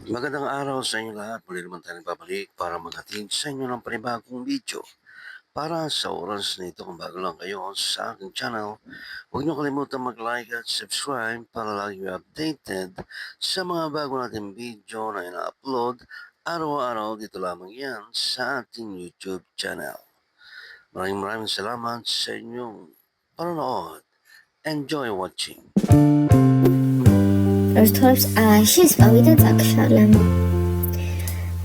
Magandang araw sa inyo lahat. Muli naman tayong babalik para maghatid sa inyo ng panibagong video. Para sa oras na ito, kung bago lang kayo sa aking channel, huwag niyo kalimutan mag-like at subscribe para lagi updated sa mga bago nating video na ina-upload araw-araw dito lamang yan sa ating YouTube channel. Maraming salamat sa inyong panonood. Enjoy watching. რთვებს შეცვალე და წაკშალე.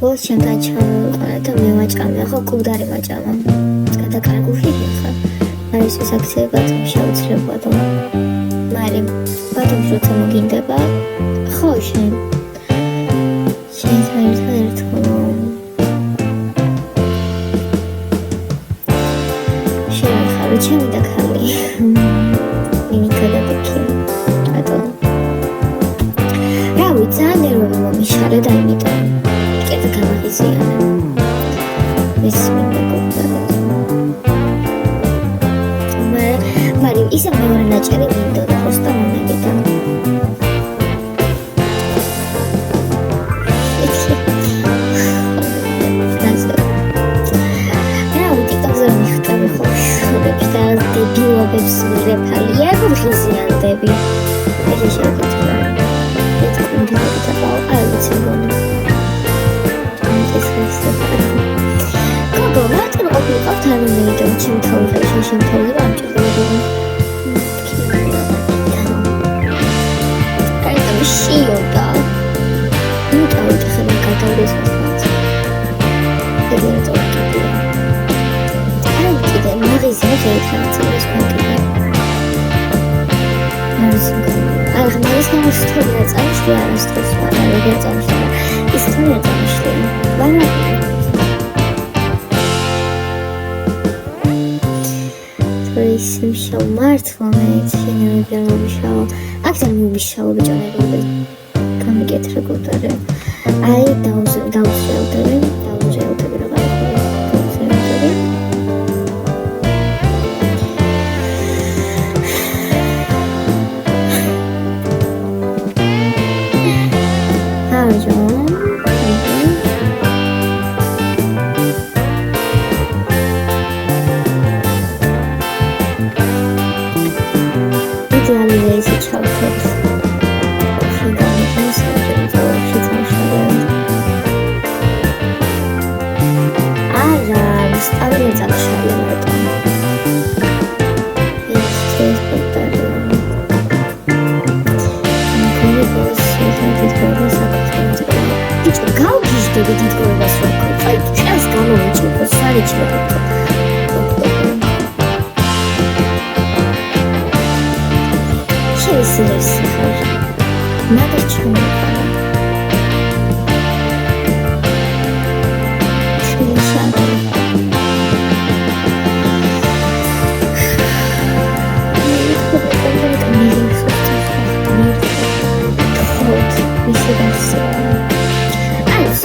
ბოლოს ჩემ დაჩავე და მევაჭამე, ხო კუდარი ვაჭამა. გადაკარგული ხარ. მარისთვის აქცევად შეუძლებოდო. მაგრამ ბატონს როცა მოგინდება, ხო შენ. ერთო. შენ ხარ ჩემი და ხალი. ძალიან ეროვნული მომიშალე და იმიტომ კიდე გამაღიზიანე ეს მაგრამ ისე მეორე ნაჭერი მინდოდა ხოსტა მომეგედა დებილობებს მირეფალია ღიზიანდები ეს შეგეძლო გოგო, რატომ ყოფილიყავთ ამიტომ ჩემ თავში შემთხვევით ამჭირდება? აი, შიოდა. ნუ დავიხსენე გადავლესოთ. ეგრე წავკიდე. აი, კიდე მაგიზია შეიძლება მაგია. არის გამოსწორდა წამში არასდროს მაგრამ წამში ის თუნდა წამში მაგრამ ისმშავ მართლა მე შეიძლება აქცენ მიშავ ბიჭანები გამიკეთრე გუტარე აი დაუზეავდები რა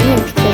I